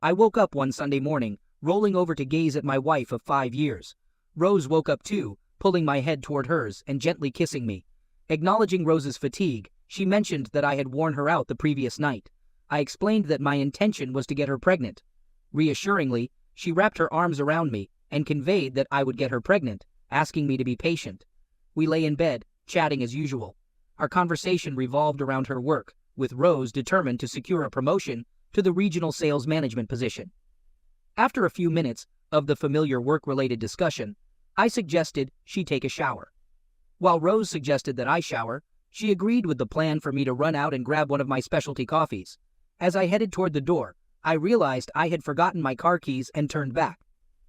I woke up one Sunday morning, rolling over to gaze at my wife of 5 years. Rose woke up too, pulling my head toward hers and gently kissing me. Acknowledging Rose's fatigue, she mentioned that I had worn her out the previous night. I explained that my intention was to get her pregnant. Reassuringly, she wrapped her arms around me and conveyed that I would get her pregnant, asking me to be patient. We lay in bed, chatting as usual. Our conversation revolved around her work, with Rose determined to secure a promotion to the regional sales management position. After a few minutes of the familiar work-related discussion, I suggested she take a shower. While Rose suggested that I shower, she agreed with the plan for me to run out and grab one of my specialty coffees. As I headed toward the door, I realized I had forgotten my car keys and turned back.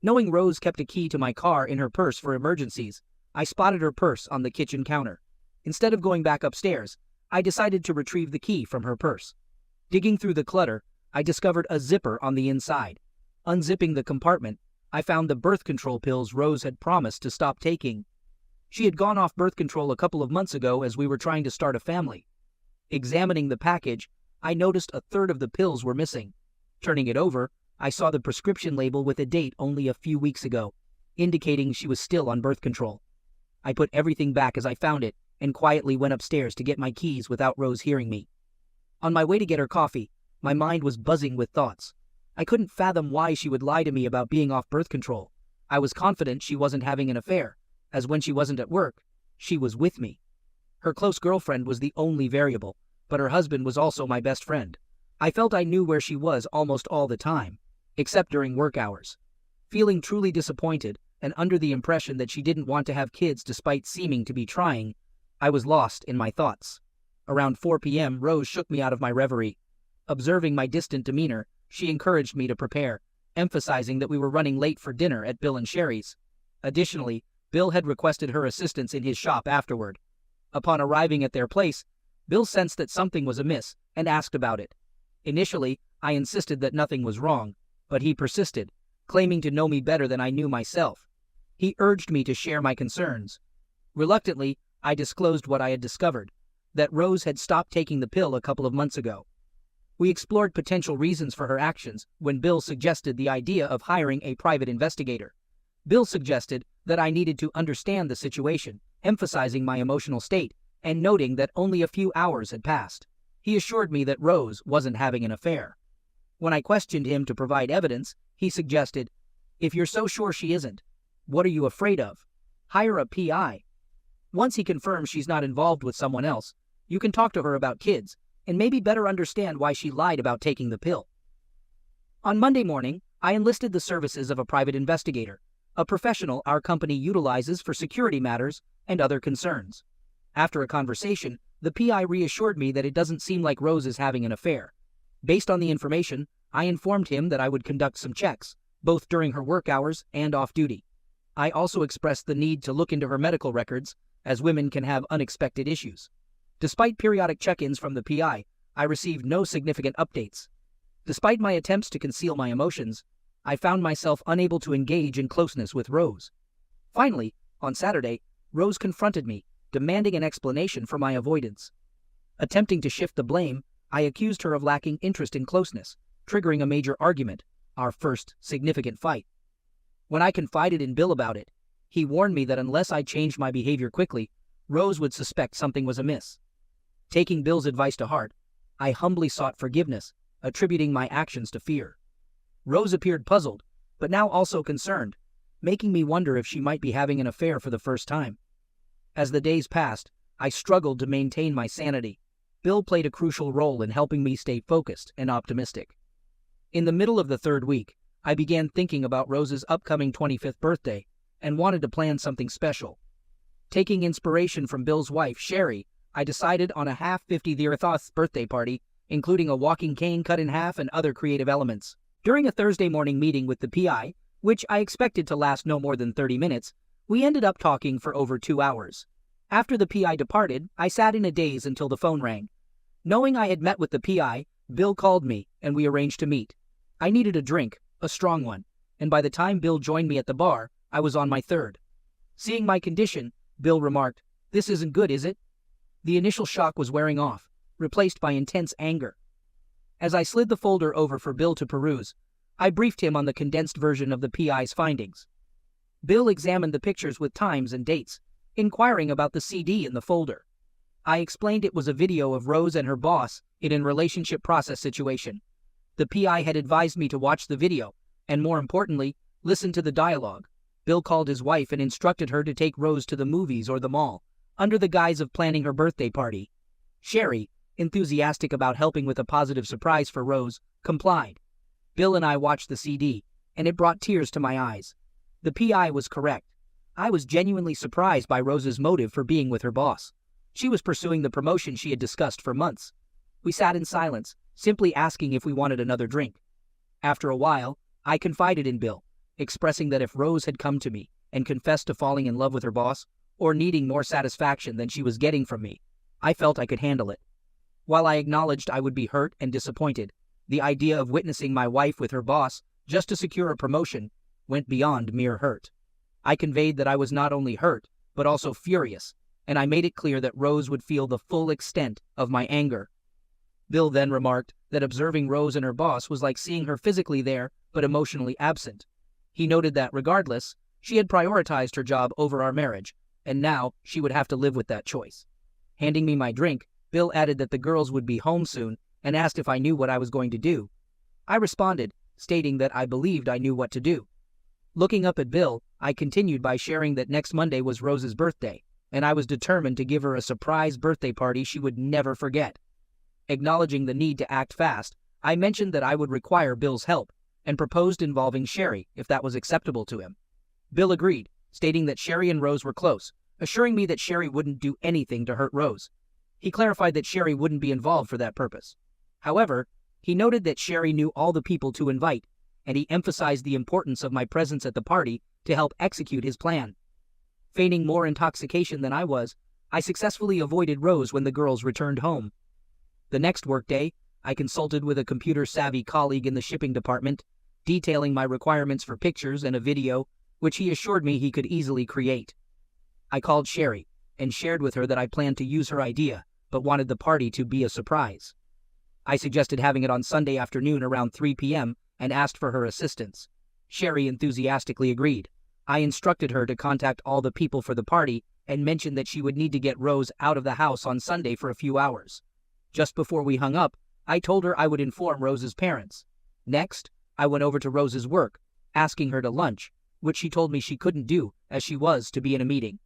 Knowing Rose kept a key to my car in her purse for emergencies, I spotted her purse on the kitchen counter. Instead of going back upstairs, I decided to retrieve the key from her purse. Digging through the clutter, I discovered a zipper on the inside. Unzipping the compartment, I found the birth control pills Rose had promised to stop taking. She had gone off birth control a couple of months ago as we were trying to start a family. Examining the package, I noticed a third of the pills were missing. Turning it over, I saw the prescription label with a date only a few weeks ago, indicating she was still on birth control. I put everything back as I found it and quietly went upstairs to get my keys without Rose hearing me. On my way to get her coffee, my mind was buzzing with thoughts. I couldn't fathom why she would lie to me about being off birth control. I was confident she wasn't having an affair, as when she wasn't at work, she was with me. Her close girlfriend was the only variable, but her husband was also my best friend. I felt I knew where she was almost all the time, except during work hours. Feeling truly disappointed and under the impression that she didn't want to have kids despite seeming to be trying, I was lost in my thoughts. Around 4 p.m., Rose shook me out of my reverie. Observing my distant demeanor, she encouraged me to prepare, emphasizing that we were running late for dinner at Bill and Sherry's. Additionally, Bill had requested her assistance in his shop afterward. Upon arriving at their place, Bill sensed that something was amiss and asked about it. Initially, I insisted that nothing was wrong, but he persisted, claiming to know me better than I knew myself. He urged me to share my concerns. Reluctantly, I disclosed what I had discovered, that Rose had stopped taking the pill a couple of months ago. We explored potential reasons for her actions when Bill suggested the idea of hiring a private investigator. Bill suggested that I needed to understand the situation, emphasizing my emotional state and noting that only a few hours had passed. He assured me that Rose wasn't having an affair. When I questioned him to provide evidence, he suggested, "If you're so sure she isn't, what are you afraid of? Hire a PI. Once he confirms she's not involved with someone else, you can talk to her about kids and maybe better understand why she lied about taking the pill." On Monday morning, I enlisted the services of a private investigator, a professional our company utilizes for security matters and other concerns. After a conversation, the PI reassured me that it doesn't seem like Rose is having an affair. Based on the information, I informed him that I would conduct some checks, both during her work hours and off-duty. I also expressed the need to look into her medical records, as women can have unexpected issues. Despite periodic check-ins from the PI, I received no significant updates. Despite my attempts to conceal my emotions, I found myself unable to engage in closeness with Rose. Finally, on Saturday, Rose confronted me, demanding an explanation for my avoidance. Attempting to shift the blame, I accused her of lacking interest in closeness, triggering a major argument, our first significant fight. When I confided in Bill about it, he warned me that unless I changed my behavior quickly, Rose would suspect something was amiss. Taking Bill's advice to heart, I humbly sought forgiveness, attributing my actions to fear. Rose appeared puzzled, but now also concerned, making me wonder if she might be having an affair for the first time. As the days passed, I struggled to maintain my sanity. Bill played a crucial role in helping me stay focused and optimistic. In the middle of the third week, I began thinking about Rose's upcoming 25th birthday and wanted to plan something special. Taking inspiration from Bill's wife, Sherry, I decided on a half-50th birthday party, including a walking cane cut in half and other creative elements. During a Thursday morning meeting with the PI, which I expected to last no more than 30 minutes, we ended up talking for over 2 hours. After the PI departed, I sat in a daze until the phone rang. Knowing I had met with the PI, Bill called me and we arranged to meet. I needed a drink, a strong one, and by the time Bill joined me at the bar, I was on my third. Seeing my condition, Bill remarked, "This isn't good, is it?" The initial shock was wearing off, replaced by intense anger. As I slid the folder over for Bill to peruse, I briefed him on the condensed version of the PI's findings. Bill examined the pictures with times and dates, inquiring about the CD in the folder. I explained it was a video of Rose and her boss in a relationship process situation. The PI had advised me to watch the video, and more importantly, listen to the dialogue. Bill called his wife and instructed her to take Rose to the movies or the mall, under the guise of planning her birthday party. Sherry, enthusiastic about helping with a positive surprise for Rose, complied. Bill and I watched the CD, and it brought tears to my eyes. The PI was correct. I was genuinely surprised by Rose's motive for being with her boss. She was pursuing the promotion she had discussed for months. We sat in silence, simply asking if we wanted another drink. After a while, I confided in Bill, expressing that if Rose had come to me and confessed to falling in love with her boss, or needing more satisfaction than she was getting from me, I felt I could handle it. While I acknowledged I would be hurt and disappointed, the idea of witnessing my wife with her boss just to secure a promotion went beyond mere hurt. I conveyed that I was not only hurt, but also furious, and I made it clear that Rose would feel the full extent of my anger. Bill then remarked that observing Rose and her boss was like seeing her physically there, but emotionally absent. He noted that regardless, she had prioritized her job over our marriage, and now she would have to live with that choice. Handing me my drink, Bill added that the girls would be home soon and asked if I knew what I was going to do. I responded, stating that I believed I knew what to do. Looking up at Bill, I continued by sharing that next Monday was Rose's birthday, and I was determined to give her a surprise birthday party she would never forget. Acknowledging the need to act fast, I mentioned that I would require Bill's help, and proposed involving Sherry if that was acceptable to him. Bill agreed, stating that Sherry and Rose were close, assuring me that Sherry wouldn't do anything to hurt Rose. He clarified that Sherry wouldn't be involved for that purpose. However, he noted that Sherry knew all the people to invite, and he emphasized the importance of my presence at the party to help execute his plan. Feigning more intoxication than I was, I successfully avoided Rose when the girls returned home. The next workday, I consulted with a computer-savvy colleague in the shipping department, detailing my requirements for pictures and a video, which he assured me he could easily create. I called Sherry and shared with her that I planned to use her idea, but wanted the party to be a surprise. I suggested having it on Sunday afternoon around 3 p.m. and asked for her assistance. Sherry enthusiastically agreed. I instructed her to contact all the people for the party and mentioned that she would need to get Rose out of the house on Sunday for a few hours. Just before we hung up, I told her I would inform Rose's parents. Next, I went over to Rose's work, asking her to lunch, which she told me she couldn't do as she was to be in a meeting.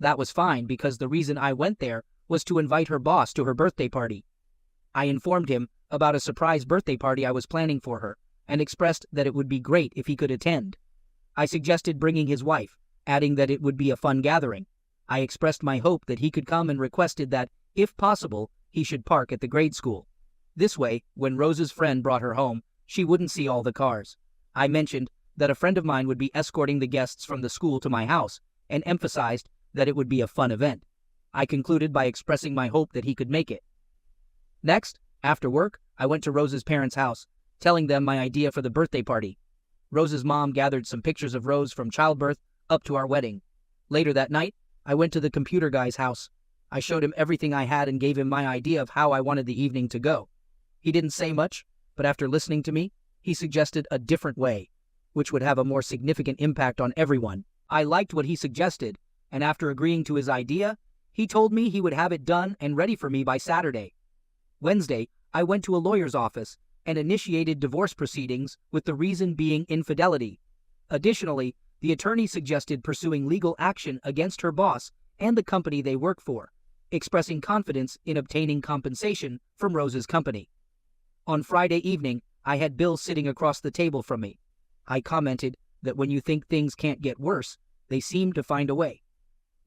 That was fine because the reason I went there was to invite her boss to her birthday party. I informed him about a surprise birthday party I was planning for her and expressed that it would be great if he could attend. I suggested bringing his wife, adding that it would be a fun gathering. I expressed my hope that he could come and requested that, if possible, he should park at the grade school. This way, when Rose's friend brought her home, she wouldn't see all the cars. I mentioned that a friend of mine would be escorting the guests from the school to my house and emphasized that it would be a fun event. I concluded by expressing my hope that he could make it. Next, after work, I went to Rose's parents' house, telling them my idea for the birthday party. Rose's mom gathered some pictures of Rose from childbirth up to our wedding. Later that night, I went to the computer guy's house. I showed him everything I had and gave him my idea of how I wanted the evening to go. He didn't say much, but after listening to me, he suggested a different way, which would have a more significant impact on everyone. I liked what he suggested, and after agreeing to his idea, he told me he would have it done and ready for me by Saturday. Wednesday, I went to a lawyer's office and initiated divorce proceedings with the reason being infidelity. Additionally, the attorney suggested pursuing legal action against her boss and the company they work for, expressing confidence in obtaining compensation from Rose's company. On Friday evening, I had Bill sitting across the table from me. I commented that when you think things can't get worse, they seem to find a way.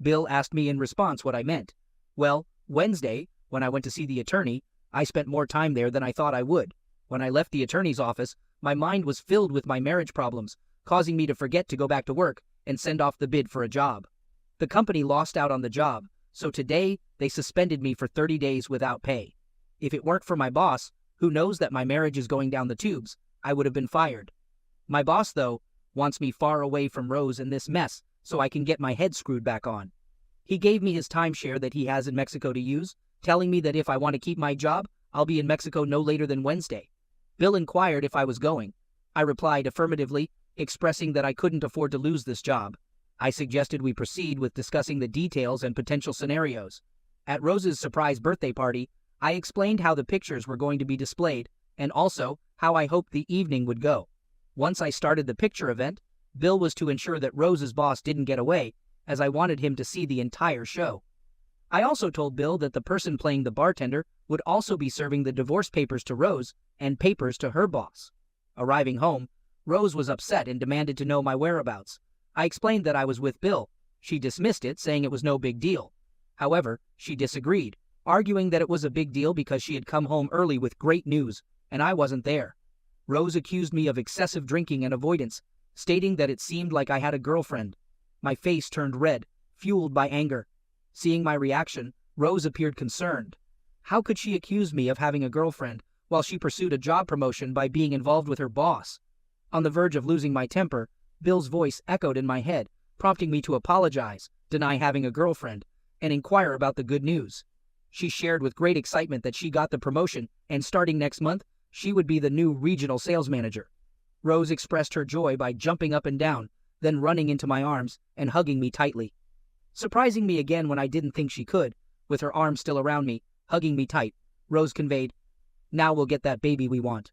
Bill asked me in response what I meant. Well, Wednesday, when I went to see the attorney, I spent more time there than I thought I would. When I left the attorney's office, my mind was filled with my marriage problems, causing me to forget to go back to work and send off the bid for a job. The company lost out on the job, so today they suspended me for 30 days without pay. If it weren't for my boss, who knows that my marriage is going down the tubes, I would have been fired. My boss, though, wants me far away from Rose and this mess so I can get my head screwed back on. He gave me his timeshare that he has in Mexico to use, telling me that if I want to keep my job, I'll be in Mexico no later than Wednesday. Bill inquired if I was going. I replied affirmatively, expressing that I couldn't afford to lose this job. I suggested we proceed with discussing the details and potential scenarios. At Rose's surprise birthday party, I explained how the pictures were going to be displayed, and also how I hoped the evening would go. Once I started the picture event, Bill was to ensure that Rose's boss didn't get away, as I wanted him to see the entire show. I also told Bill that the person playing the bartender would also be serving the divorce papers to Rose and papers to her boss. Arriving home, Rose was upset and demanded to know my whereabouts. I explained that I was with Bill. She dismissed it, saying it was no big deal. However, she disagreed, arguing that it was a big deal because she had come home early with great news, and I wasn't there. Rose accused me of excessive drinking and avoidance, stating that it seemed like I had a girlfriend. My face turned red, fueled by anger. Seeing my reaction, Rose appeared concerned. How could she accuse me of having a girlfriend while she pursued a job promotion by being involved with her boss? On the verge of losing my temper, Bill's voice echoed in my head, prompting me to apologize, deny having a girlfriend, and inquire about the good news. She shared with great excitement that she got the promotion, and starting next month, she would be the new regional sales manager. Rose expressed her joy by jumping up and down, then running into my arms and hugging me tightly. Surprising me again when I didn't think she could, with her arms still around me, hugging me tight, Rose conveyed, "Now we'll get that baby we want."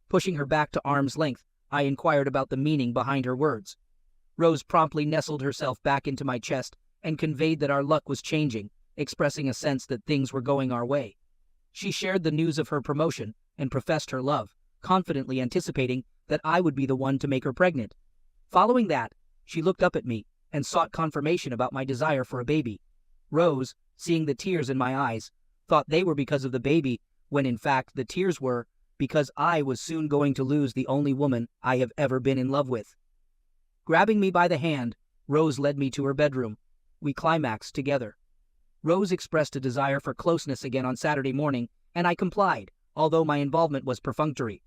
Pushing her back to arm's length, I inquired about the meaning behind her words. Rose promptly nestled herself back into my chest and conveyed that our luck was changing, expressing a sense that things were going our way. She shared the news of her promotion and professed her love, confidently anticipating that I would be the one to make her pregnant. Following that, she looked up at me and sought confirmation about my desire for a baby. Rose, seeing the tears in my eyes, thought they were because of the baby, when in fact the tears were because I was soon going to lose the only woman I have ever been in love with. Grabbing me by the hand, Rose led me to her bedroom. We climaxed together. Rose expressed a desire for closeness again on Saturday morning, and I complied, although my involvement was perfunctory.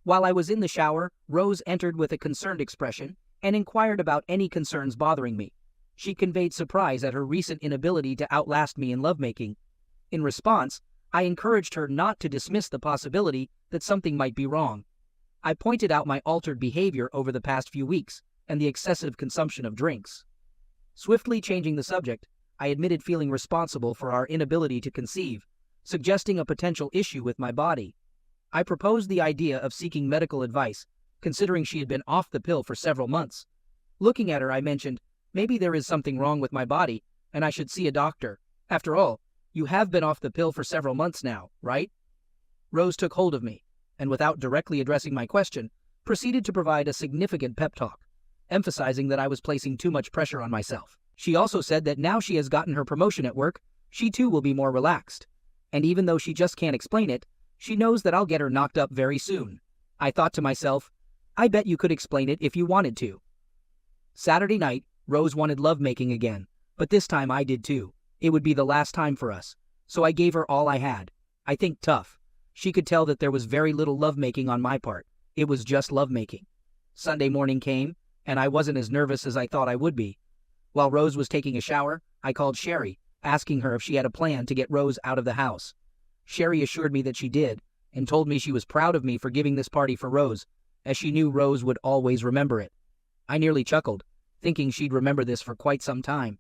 While I was in the shower, Rose entered with a concerned expression and inquired about any concerns bothering me. She conveyed surprise at her recent inability to outlast me in lovemaking. In response, I encouraged her not to dismiss the possibility that something might be wrong. I pointed out my altered behavior over the past few weeks and the excessive consumption of drinks. Swiftly changing the subject, I admitted feeling responsible for our inability to conceive, suggesting a potential issue with my body. I proposed the idea of seeking medical advice, considering she had been off the pill for several months. Looking at her, I mentioned, maybe there is something wrong with my body, and I should see a doctor. After all, you have been off the pill for several months now, right? Rose took hold of me, and without directly addressing my question, proceeded to provide a significant pep talk, emphasizing that I was placing too much pressure on myself. She also said that now she has gotten her promotion at work, she too will be more relaxed. And even though she just can't explain it, she knows that I'll get her knocked up very soon. I thought to myself, I bet you could explain it if you wanted to. Saturday night, Rose wanted lovemaking again, but this time I did too. It would be the last time for us, so I gave her all I had. I think tough. She could tell that there was very little lovemaking on my part. It was just lovemaking. Sunday morning came, and I wasn't as nervous as I thought I would be. While Rose was taking a shower, I called Sherry, asking her if she had a plan to get Rose out of the house. Sherry assured me that she did, and told me she was proud of me for giving this party for Rose, as she knew Rose would always remember it. I nearly chuckled, thinking she'd remember this for quite some time.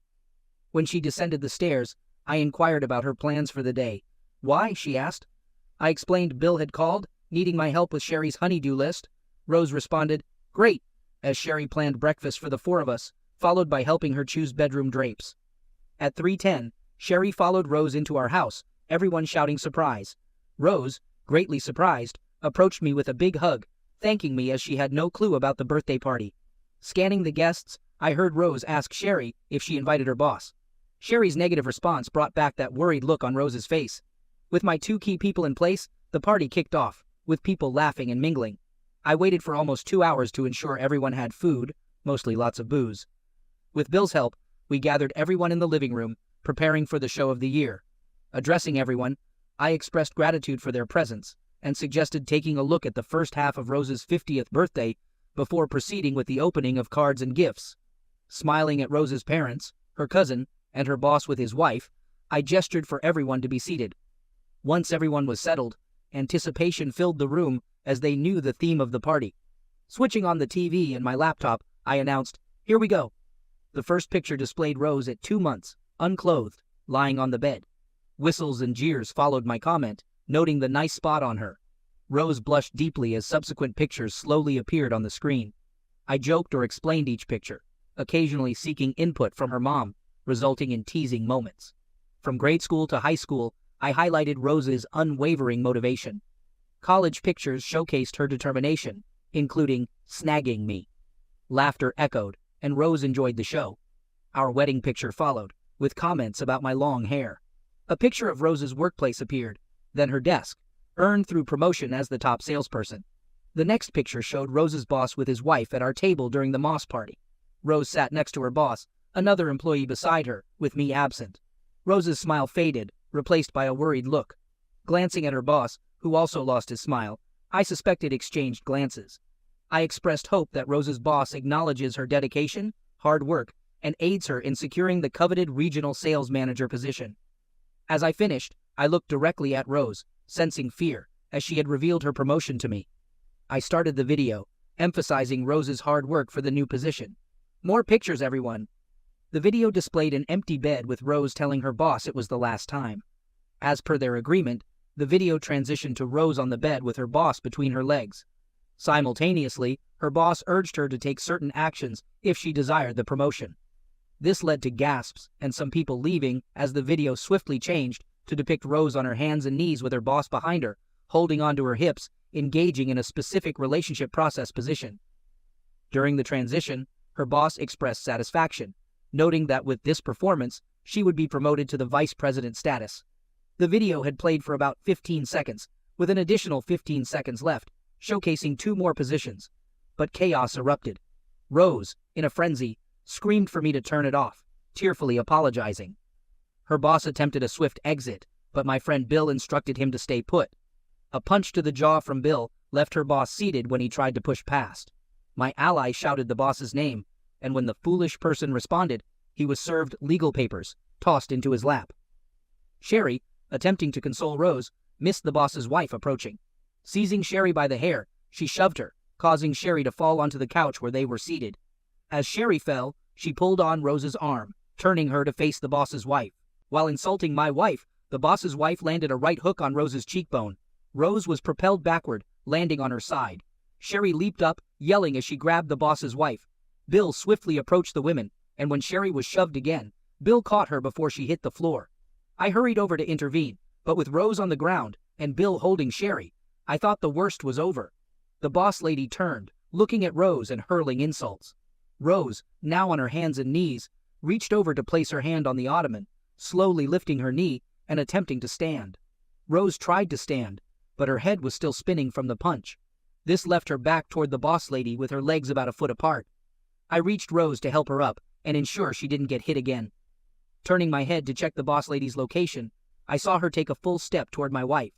When she descended the stairs, I inquired about her plans for the day. Why? She asked. I explained Bill had called, needing my help with Sherry's honey-do list. Rose responded, "Great," as Sherry planned breakfast for the four of us, followed by helping her choose bedroom drapes. At 3:10, Sherry followed Rose into our house, everyone shouting surprise. Rose, greatly surprised, approached me with a big hug, thanking me as she had no clue about the birthday party. Scanning the guests, I heard Rose ask Sherry if she invited her boss. Sherry's negative response brought back that worried look on Rose's face. With my two key people in place, the party kicked off, with people laughing and mingling. I waited for almost 2 hours to ensure everyone had food, mostly lots of booze. With Bill's help, we gathered everyone in the living room, preparing for the show of the year. Addressing everyone, I expressed gratitude for their presence and suggested taking a look at the first half of Rose's 50th birthday before proceeding with the opening of cards and gifts. Smiling at Rose's parents, her cousin, and her boss with his wife, I gestured for everyone to be seated. Once everyone was settled, anticipation filled the room as they knew the theme of the party. Switching on the TV and my laptop, I announced, "Here we go." The first picture displayed Rose at 2 months, unclothed, lying on the bed. Whistles and jeers followed my comment, noting the nice spot on her. Rose blushed deeply as subsequent pictures slowly appeared on the screen. I joked or explained each picture, occasionally seeking input from her mom, resulting in teasing moments. From grade school to high school, I highlighted Rose's unwavering motivation. College pictures showcased her determination, including snagging me. Laughter echoed, and Rose enjoyed the show. Our wedding picture followed, with comments about my long hair. A picture of Rose's workplace appeared, then her desk, earned through promotion as the top salesperson. The next picture showed Rose's boss with his wife at our table during the Moss party. Rose sat next to her boss, another employee beside her, with me absent. Rose's smile faded, replaced by a worried look. Glancing at her boss, who also lost his smile, I suspected exchanged glances. I expressed hope that Rose's boss acknowledges her dedication, hard work, and aids her in securing the coveted regional sales manager position. As I finished, I looked directly at Rose, sensing fear, as she had revealed her promotion to me. I started the video, emphasizing Rose's hard work for the new position. "More pictures, everyone." The video displayed an empty bed with Rose telling her boss it was the last time. As per their agreement, the video transitioned to Rose on the bed with her boss between her legs. Simultaneously, her boss urged her to take certain actions if she desired the promotion. This led to gasps and some people leaving as the video swiftly changed to depict Rose on her hands and knees with her boss behind her, holding onto her hips, engaging in a specific relationship process position. During the transition, her boss expressed satisfaction, noting that with this performance, she would be promoted to the vice president status. The video had played for about 15 seconds, with an additional 15 seconds left, showcasing 2 more positions. But chaos erupted. Rose, in a frenzy, screamed for me to turn it off, tearfully apologizing. Her boss attempted a swift exit, but my friend Bill instructed him to stay put. A punch to the jaw from Bill left her boss seated when he tried to push past. My ally shouted the boss's name, and when the foolish person responded, he was served legal papers, tossed into his lap. Sherry, attempting to console Rose, missed the boss's wife approaching. Seizing Sherry by the hair, she shoved her, causing Sherry to fall onto the couch where they were seated. As Sherry fell, she pulled on Rose's arm, turning her to face the boss's wife. While insulting my wife, the boss's wife landed a right hook on Rose's cheekbone. Rose was propelled backward, landing on her side. Sherry leaped up, yelling as she grabbed the boss's wife. Bill swiftly approached the women, and when Sherry was shoved again, Bill caught her before she hit the floor. I hurried over to intervene, but with Rose on the ground and Bill holding Sherry, I thought the worst was over. The boss lady turned, looking at Rose and hurling insults. Rose, now on her hands and knees, reached over to place her hand on the ottoman, slowly lifting her knee and attempting to stand. Rose tried to stand, but her head was still spinning from the punch. This left her back toward the boss lady with her legs about a foot apart. I reached Rose to help her up and ensure she didn't get hit again. Turning my head to check the boss lady's location, I saw her take a full step toward my wife.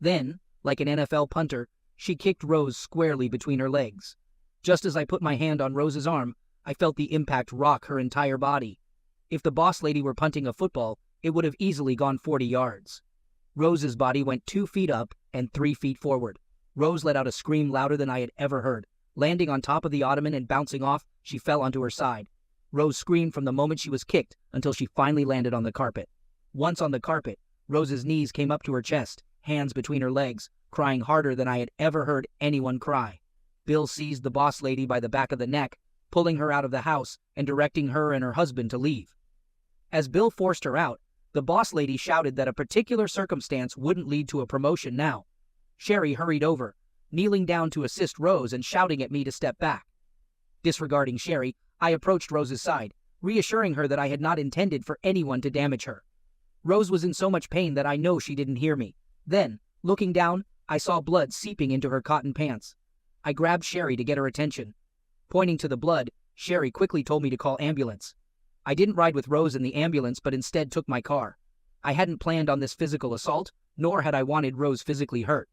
Then, like an NFL punter, she kicked Rose squarely between her legs. Just as I put my hand on Rose's arm, I felt the impact rock her entire body. If the boss lady were punting a football, it would have easily gone 40 yards. Rose's body went 2 feet up and 3 feet forward. Rose let out a scream louder than I had ever heard. Landing on top of the ottoman and bouncing off, she fell onto her side. Rose screamed from the moment she was kicked until she finally landed on the carpet. Once on the carpet, Rose's knees came up to her chest, hands between her legs, crying harder than I had ever heard anyone cry. Bill seized the boss lady by the back of the neck, pulling her out of the house and directing her and her husband to leave. As Bill forced her out, the boss lady shouted that a particular circumstance wouldn't lead to a promotion now. Sherry hurried over, kneeling down to assist Rose and shouting at me to step back. Disregarding Sherry, I approached Rose's side, reassuring her that I had not intended for anyone to damage her. Rose was in so much pain that I know she didn't hear me. Then, looking down, I saw blood seeping into her cotton pants. I grabbed Sherry to get her attention. Pointing to the blood, Sherry quickly told me to call ambulance. I didn't ride with Rose in the ambulance but instead took my car. I hadn't planned on this physical assault, nor had I wanted Rose physically hurt.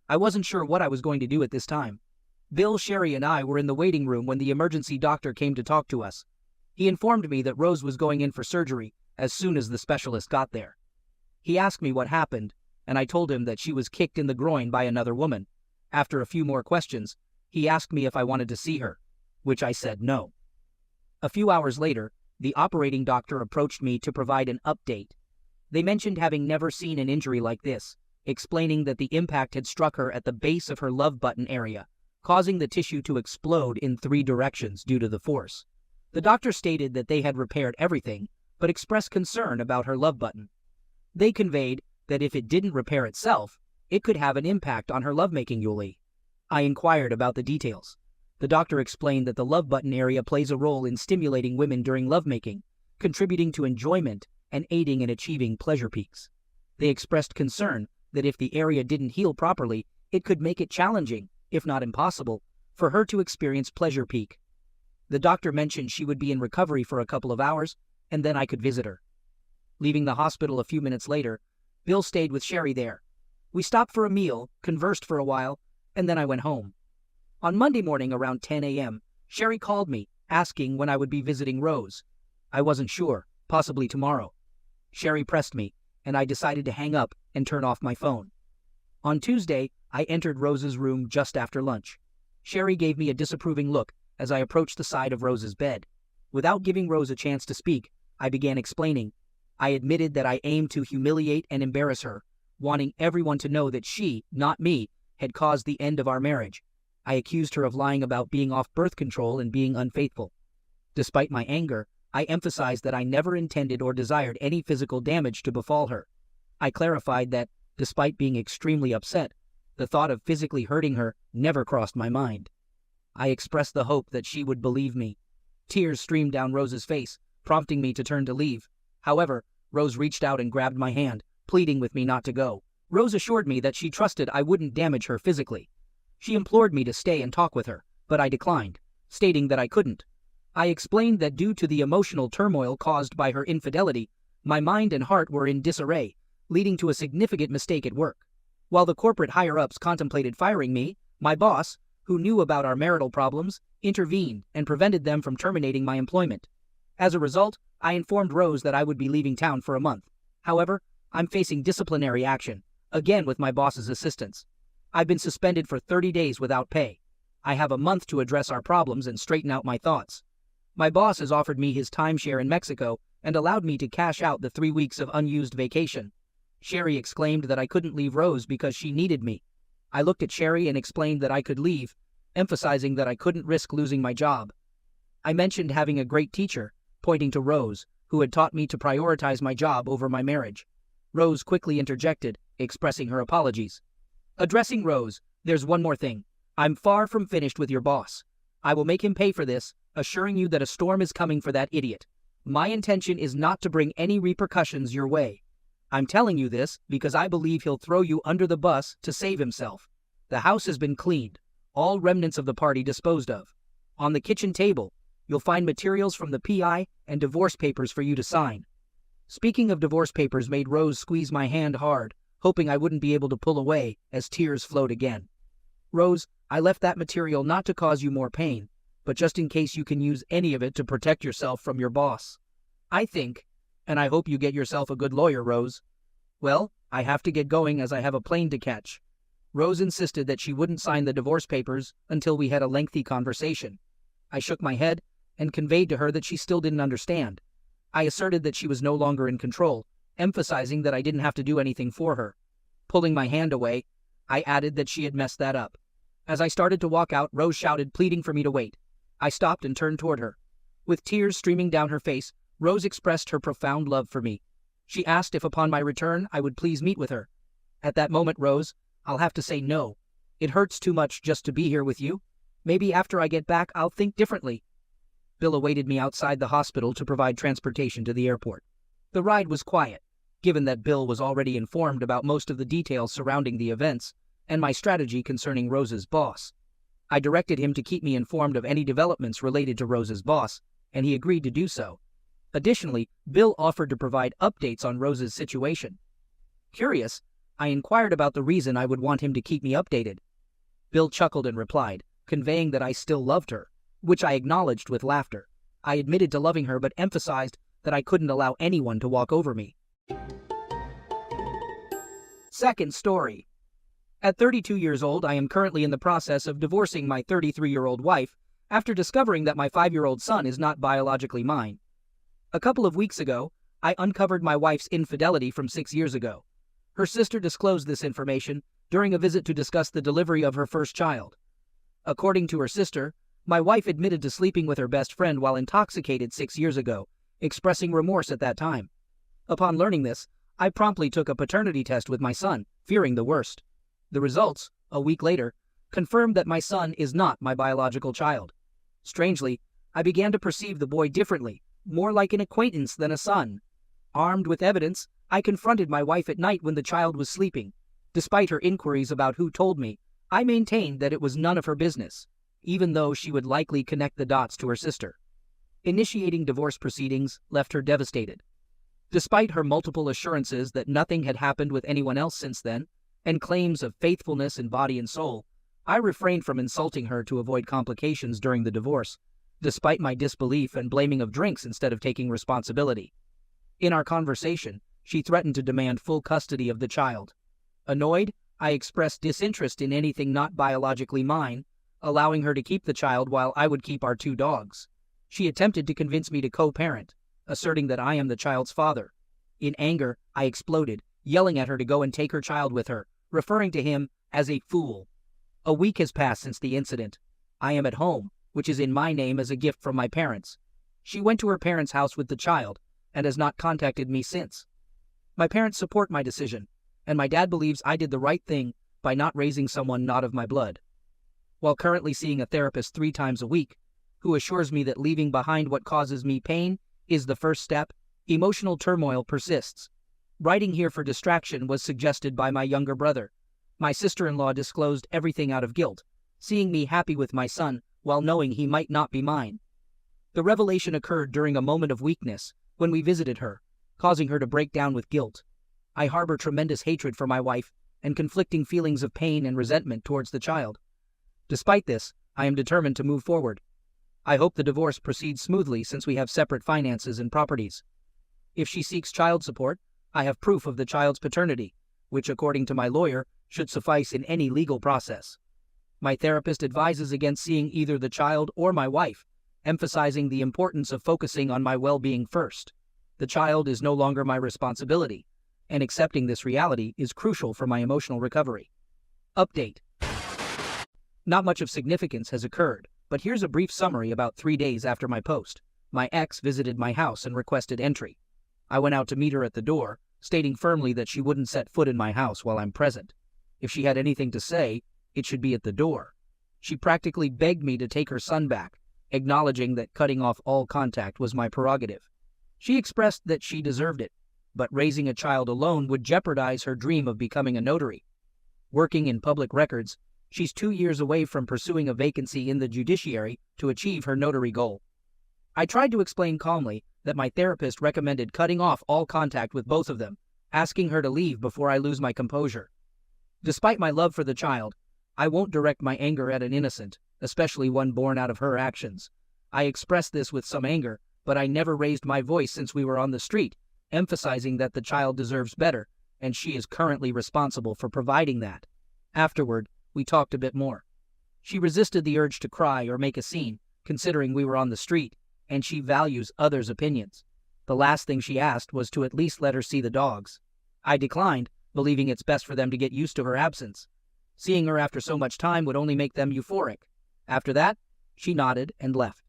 I wasn't sure what I was going to do at this time. Bill, Sherry, and I were in the waiting room when the emergency doctor came to talk to us. He informed me that Rose was going in for surgery as soon as the specialist got there. He asked me what happened, and I told him that she was kicked in the groin by another woman. After a few more questions, He asked me if I wanted to see her, which I said no. A few hours later, the operating doctor approached me to provide an update. They mentioned having never seen an injury like this, explaining that the impact had struck her at the base of her love button area, causing the tissue to explode in 3 directions due to the force. The doctor stated that they had repaired everything, but expressed concern about her love button. They conveyed that if it didn't repair itself, it could have an impact on her lovemaking. I inquired about the details. The doctor explained that the love button area plays a role in stimulating women during lovemaking, contributing to enjoyment and aiding in achieving pleasure peaks. They expressed concern that if the area didn't heal properly, it could make it challenging, if not impossible, for her to experience pleasure peak. The doctor mentioned she would be in recovery for a couple of hours, and then I could visit her. Leaving the hospital a few minutes later, Bill stayed with Sherry there. We stopped for a meal, conversed for a while, and then I went home. On Monday morning around 10 a.m., Sherry called me, asking when I would be visiting Rose. I wasn't sure, possibly tomorrow. Sherry pressed me, and I decided to hang up and turn off my phone. On Tuesday, I entered Rose's room just after lunch. Sherry gave me a disapproving look as I approached the side of Rose's bed. Without giving Rose a chance to speak, I began explaining. I admitted that I aimed to humiliate and embarrass her, wanting everyone to know that she, not me, had caused the end of our marriage. I accused her of lying about being off birth control and being unfaithful. Despite my anger, I emphasized that I never intended or desired any physical damage to befall her. I clarified that, despite being extremely upset, the thought of physically hurting her never crossed my mind. I expressed the hope that she would believe me. Tears streamed down Rose's face, prompting me to turn to leave. However, Rose reached out and grabbed my hand, pleading with me not to go. Rose assured me that she trusted I wouldn't damage her physically. She implored me to stay and talk with her, but I declined, stating that I couldn't. I explained that due to the emotional turmoil caused by her infidelity, my mind and heart were in disarray, leading to a significant mistake at work. While the corporate higher-ups contemplated firing me, my boss, who knew about our marital problems, intervened and prevented them from terminating my employment. As a result, I informed Rose that I would be leaving town for a month. However, I'm facing disciplinary action, again with my boss's assistance. I've been suspended for 30 days without pay. I have a month to address our problems and straighten out my thoughts. My boss has offered me his timeshare in Mexico and allowed me to cash out the 3 weeks of unused vacation. Sherry exclaimed that I couldn't leave Rose because she needed me. I looked at Sherry and explained that I could leave, emphasizing that I couldn't risk losing my job. I mentioned having a great teacher, pointing to Rose, who had taught me to prioritize my job over my marriage. Rose quickly interjected, expressing her apologies. Addressing Rose, there's one more thing. I'm far from finished with your boss. I will make him pay for this, assuring you that a storm is coming for that idiot. My intention is not to bring any repercussions your way. I'm telling you this because I believe he'll throw you under the bus to save himself. The house has been cleaned, all remnants of the party disposed of. On the kitchen table, you'll find materials from the PI and divorce papers for you to sign. Speaking of divorce papers made Rose squeeze my hand hard, hoping I wouldn't be able to pull away as tears flowed again. Rose, I left that material not to cause you more pain, but just in case you can use any of it to protect yourself from your boss. I think, and I hope you get yourself a good lawyer, Rose. Well, I have to get going as I have a plane to catch. Rose insisted that she wouldn't sign the divorce papers until we had a lengthy conversation. I shook my head and conveyed to her that she still didn't understand. I asserted that she was no longer in control, emphasizing that I didn't have to do anything for her. Pulling my hand away, I added that she had messed that up. As I started to walk out, Rose shouted, pleading for me to wait. I stopped and turned toward her. With tears streaming down her face, Rose expressed her profound love for me. She asked if upon my return I would please meet with her. At that moment, Rose, I'll have to say no. It hurts too much just to be here with you. Maybe after I get back, I'll think differently. Bill awaited me outside the hospital to provide transportation to the airport. The ride was quiet, given that Bill was already informed about most of the details surrounding the events and my strategy concerning Rose's boss. I directed him to keep me informed of any developments related to Rose's boss, and he agreed to do so. Additionally, Bill offered to provide updates on Rose's situation. Curious, I inquired about the reason I would want him to keep me updated. Bill chuckled and replied, conveying that I still loved her, which I acknowledged with laughter. I admitted to loving her but emphasized that I couldn't allow anyone to walk over me. Second story. At 32 years old, I am currently in the process of divorcing my 33-year-old wife after discovering that my 5-year-old son is not biologically mine. A couple of weeks ago, I uncovered my wife's infidelity from 6 years ago. Her sister disclosed this information during a visit to discuss the delivery of her first child. According to her sister, my wife admitted to sleeping with her best friend while intoxicated 6 years ago, expressing remorse at that time. Upon learning this, I promptly took a paternity test with my son, fearing the worst. The results, a week later, confirmed that my son is not my biological child. Strangely, I began to perceive the boy differently, more like an acquaintance than a son. Armed with evidence, I confronted my wife at night when the child was sleeping. Despite her inquiries about who told me, I maintained that it was none of her business, even though she would likely connect the dots to her sister. Initiating divorce proceedings left her devastated. Despite her multiple assurances that nothing had happened with anyone else since then, and claims of faithfulness in body and soul, I refrained from insulting her to avoid complications during the divorce, despite my disbelief and blaming of drinks instead of taking responsibility. In our conversation, she threatened to demand full custody of the child. Annoyed, I expressed disinterest in anything not biologically mine, allowing her to keep the child while I would keep our 2 dogs. She attempted to convince me to co-parent, asserting that I am the child's father. In anger, I exploded, yelling at her to go and take her child with her, referring to him as a fool. A week has passed since the incident. I am at home, which is in my name as a gift from my parents. She went to her parents' house with the child and has not contacted me since. My parents support my decision, and my dad believes I did the right thing by not raising someone not of my blood. While currently seeing a therapist 3 times a week, who assures me that leaving behind what causes me pain is the first step, emotional turmoil persists. Writing here for distraction was suggested by my younger brother. My sister-in-law disclosed everything out of guilt, seeing me happy with my son while knowing he might not be mine. The revelation occurred during a moment of weakness when we visited her, causing her to break down with guilt. I harbor tremendous hatred for my wife and conflicting feelings of pain and resentment towards the child. Despite this, I am determined to move forward. I hope the divorce proceeds smoothly since we have separate finances and properties. If she seeks child support, I have proof of the child's paternity, which according to my lawyer should suffice in any legal process. My therapist advises against seeing either the child or my wife, emphasizing the importance of focusing on my well-being first. The child is no longer my responsibility, and accepting this reality is crucial for my emotional recovery. Update. Not much of significance has occurred, but here's a brief summary about 3 days after my post. My ex visited my house and requested entry. I went out to meet her at the door, stating firmly that she wouldn't set foot in my house while I'm present. If she had anything to say, it should be at the door. She practically begged me to take her son back, acknowledging that cutting off all contact was my prerogative. She expressed that she deserved it, but raising a child alone would jeopardize her dream of becoming a notary. Working in public records, she's 2 years away from pursuing a vacancy in the judiciary to achieve her notary goal. I tried to explain calmly that my therapist recommended cutting off all contact with both of them, asking her to leave before I lose my composure. Despite my love for the child, I won't direct my anger at an innocent, especially one born out of her actions. I expressed this with some anger, but I never raised my voice since we were on the street, emphasizing that the child deserves better, and she is currently responsible for providing that. Afterward, we talked a bit more. She resisted the urge to cry or make a scene, considering we were on the street, and she values others' opinions. The last thing she asked was to at least let her see the dogs. I declined, believing it's best for them to get used to her absence. Seeing her after so much time would only make them euphoric. After that, she nodded and left.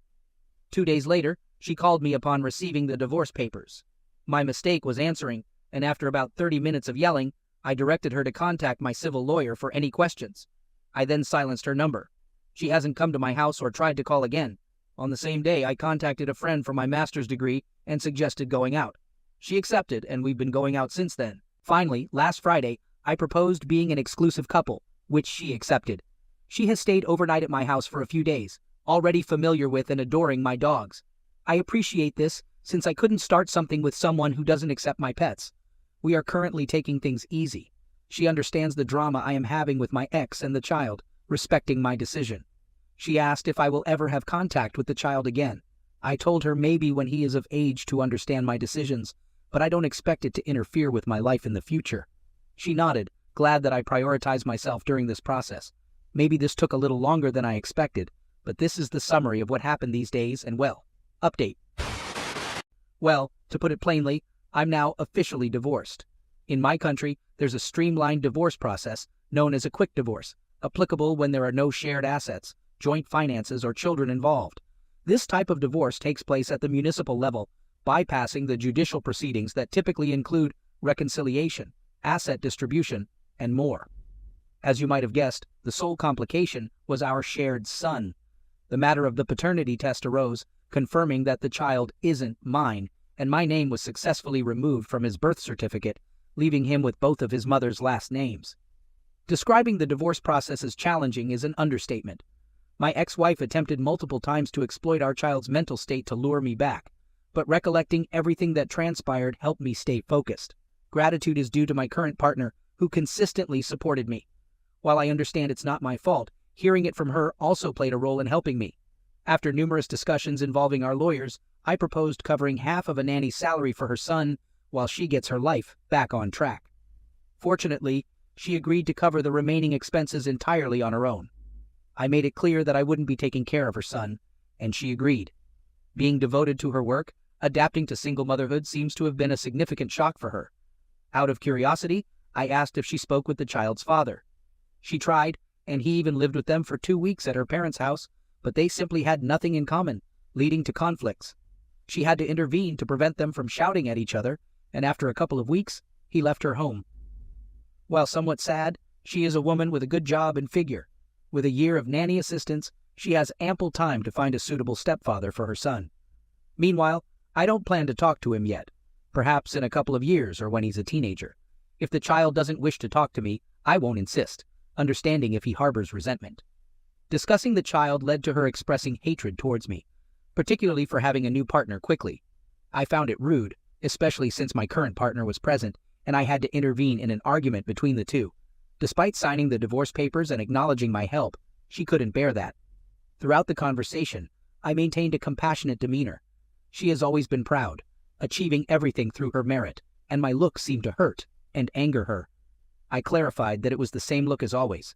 2 days later, she called me upon receiving the divorce papers. My mistake was answering, and after about 30 minutes of yelling, I directed her to contact my civil lawyer for any questions. I then silenced her number. She hasn't come to my house or tried to call again. On the same day, I contacted a friend for my master's degree and suggested going out. She accepted, and we've been going out since then. Finally, last Friday, I proposed being an exclusive couple, which she accepted. She has stayed overnight at my house for a few days, already familiar with and adoring my dogs. I appreciate this, since I couldn't start something with someone who doesn't accept my pets. We are currently taking things easy. She understands the drama I am having with my ex and the child, respecting my decision. She asked if I will ever have contact with the child again. I told her maybe when he is of age to understand my decisions, but I don't expect it to interfere with my life in the future. She nodded, glad that I prioritized myself during this process. Maybe this took a little longer than I expected, but this is the summary of what happened these days and update. Well, to put it plainly, I'm now officially divorced. In my country, there's a streamlined divorce process known as a quick divorce, applicable when there are no shared assets, joint finances, or children involved. This type of divorce takes place at the municipal level, bypassing the judicial proceedings that typically include reconciliation, asset distribution, and more. As you might have guessed, the sole complication was our shared son. The matter of the paternity test arose, confirming that the child isn't mine, and my name was successfully removed from his birth certificate, leaving him with both of his mother's last names. Describing the divorce process as challenging is an understatement. My ex-wife attempted multiple times to exploit our child's mental state to lure me back, but recollecting everything that transpired helped me stay focused. Gratitude is due to my current partner, who consistently supported me. While I understand it's not my fault, hearing it from her also played a role in helping me. After numerous discussions involving our lawyers, I proposed covering half of a nanny's salary for her son while she gets her life back on track. Fortunately, she agreed to cover the remaining expenses entirely on her own. I made it clear that I wouldn't be taking care of her son, and she agreed. Being devoted to her work, adapting to single motherhood seems to have been a significant shock for her. Out of curiosity, I asked if she spoke with the child's father. She tried, and he even lived with them for 2 weeks at her parents' house, but they simply had nothing in common, leading to conflicts. She had to intervene to prevent them from shouting at each other, and after a couple of weeks, he left her home. While somewhat sad, she is a woman with a good job and figure. With a year of nanny assistance, she has ample time to find a suitable stepfather for her son. Meanwhile, I don't plan to talk to him yet, perhaps in a couple of years or when he's a teenager. If the child doesn't wish to talk to me, I won't insist, understanding if he harbors resentment. Discussing the child led to her expressing hatred towards me, particularly for having a new partner quickly. I found it rude, especially since my current partner was present and I had to intervene in an argument between the two. Despite signing the divorce papers and acknowledging my help, she couldn't bear that. Throughout the conversation, I maintained a compassionate demeanor. She has always been proud, achieving everything through her merit, and my look seemed to hurt and anger her. I clarified that it was the same look as always.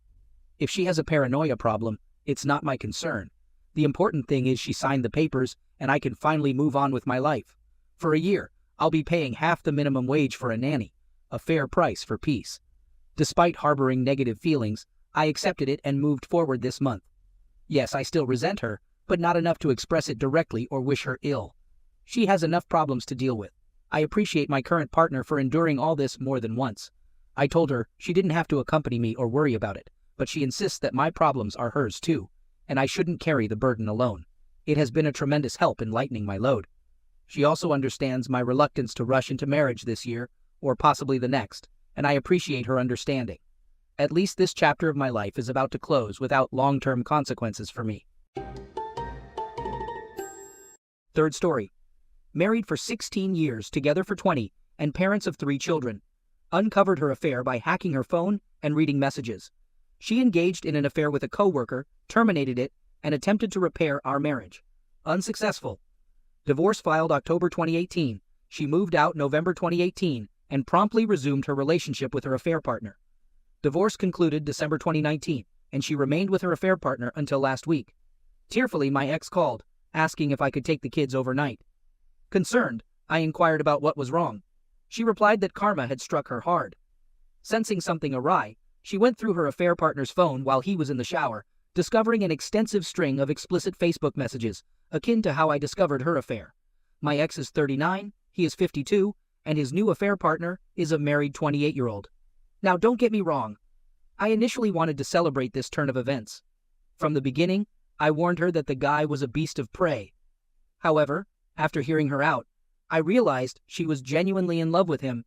If she has a paranoia problem, it's not my concern. The important thing is she signed the papers and I can finally move on with my life. For a year, I'll be paying half the minimum wage for a nanny, a fair price for peace. Despite harboring negative feelings, I accepted it and moved forward this month. Yes, I still resent her, but not enough to express it directly or wish her ill. She has enough problems to deal with. I appreciate my current partner for enduring all this more than once. I told her she didn't have to accompany me or worry about it, but she insists that my problems are hers too, and I shouldn't carry the burden alone. It has been a tremendous help in lightening my load. She also understands my reluctance to rush into marriage this year, or possibly the next, and I appreciate her understanding. At least this chapter of my life is about to close without long-term consequences for me. Third story. Married for 16 years, together for 20, and parents of 3 children. Uncovered her affair by hacking her phone and reading messages. She engaged in an affair with a coworker, terminated it, and attempted to repair our marriage. Unsuccessful. Divorce filed October 2018. She moved out November 2018 and promptly resumed her relationship with her affair partner. Divorce concluded December 2019, and she remained with her affair partner until last week. Tearfully, my ex called, asking if I could take the kids overnight. Concerned, I inquired about what was wrong. She replied that karma had struck her hard. Sensing something awry, she went through her affair partner's phone while he was in the shower, discovering an extensive string of explicit Facebook messages, akin to how I discovered her affair. My ex is 39, he is 52, and his new affair partner is a married 28-year-old. Now, don't get me wrong. I initially wanted to celebrate this turn of events. From the beginning, I warned her that the guy was a beast of prey. However, after hearing her out, I realized she was genuinely in love with him,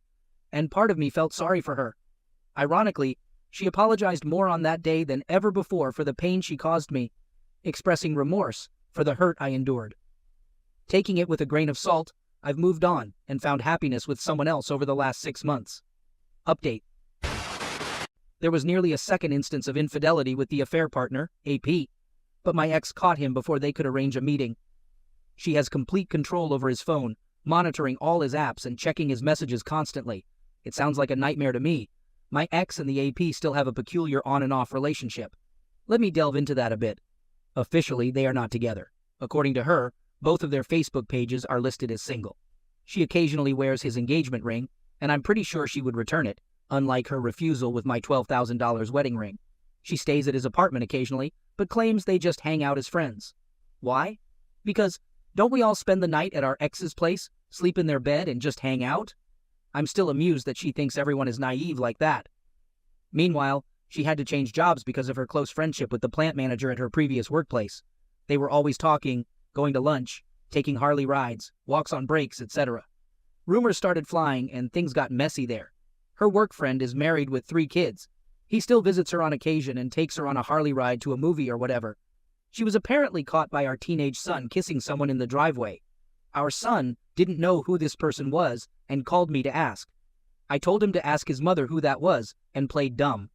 and part of me felt sorry for her. Ironically, she apologized more on that day than ever before for the pain she caused me, expressing remorse for the hurt I endured. Taking it with a grain of salt, I've moved on and found happiness with someone else over the last 6 months. Update. There was nearly a second instance of infidelity with the affair partner, AP, but my ex caught him before they could arrange a meeting. She has complete control over his phone, monitoring all his apps and checking his messages constantly. It sounds like a nightmare to me, My ex and the AP still have a peculiar on and off relationship. Let me delve into that a bit. Officially, they are not together. According to her, both of their Facebook pages are listed as single. She occasionally wears his engagement ring, and I'm pretty sure she would return it, unlike her refusal with my $12,000 wedding ring. She stays at his apartment occasionally, but claims they just hang out as friends. Why? Because don't we all spend the night at our ex's place, sleep in their bed, and just hang out? I'm still amused that she thinks everyone is naive like that. Meanwhile, she had to change jobs because of her close friendship with the plant manager at her previous workplace. They were always talking, going to lunch, taking Harley rides, walks on breaks, etc. Rumors started flying and things got messy there. Her work friend is married with 3 kids. He still visits her on occasion and takes her on a Harley ride to a movie or whatever. She was apparently caught by our teenage son kissing someone in the driveway. Our son didn't know who this person was and called me to ask. I told him to ask his mother who that was and played dumb.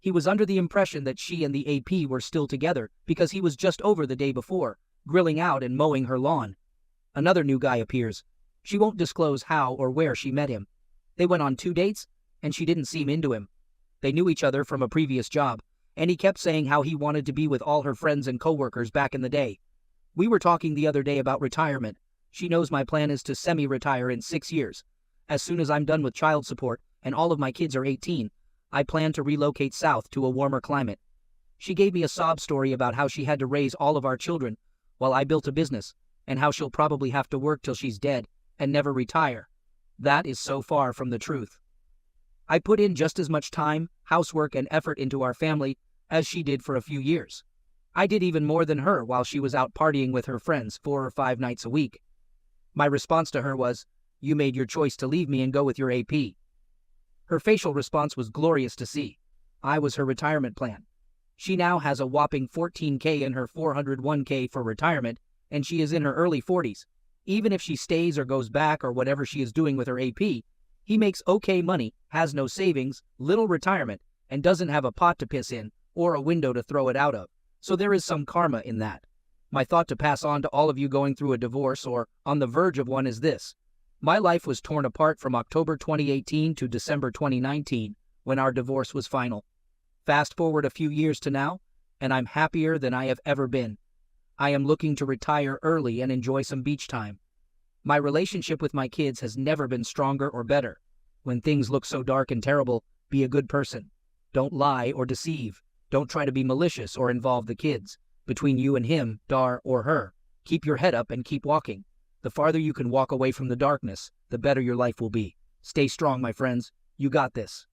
He was under the impression that she and the AP were still together because he was just over the day before, grilling out and mowing her lawn. Another new guy appears. She won't disclose how or where she met him. They went on 2 dates, and she didn't seem into him. They knew each other from a previous job, and he kept saying how he wanted to be with all her friends and coworkers back in the day. We were talking the other day about retirement. She knows my plan is to semi-retire in 6 years. As soon as I'm done with child support and all of my kids are 18, I plan to relocate south to a warmer climate. She gave me a sob story about how she had to raise all of our children while I built a business, and how she'll probably have to work till she's dead and never retire. That is so far from the truth. I put in just as much time, housework, and effort into our family as she did for a few years. I did even more than her while she was out partying with her friends 4 or 5 nights a week. My response to her was, "You made your choice to leave me and go with your AP." Her facial response was glorious to see. I was her retirement plan. She now has a whopping $14K in her 401K for retirement, and she is in her early 40s. Even if she stays or goes back or whatever she is doing with her AP, he makes okay money, has no savings, little retirement, and doesn't have a pot to piss in or a window to throw it out of. So there is some karma in that. My thought to pass on to all of you going through a divorce or on the verge of one is this. My life was torn apart from October 2018 to December 2019, when our divorce was final. Fast forward a few years to now, and I'm happier than I have ever been. I am looking to retire early and enjoy some beach time. My relationship with my kids has never been stronger or better. When things look so dark and terrible, be a good person. Don't lie or deceive. Don't try to be malicious or involve the kids. Between you and him, Dar, or her, keep your head up and keep walking. The farther you can walk away from the darkness, the better your life will be. Stay strong, my friends. You got this.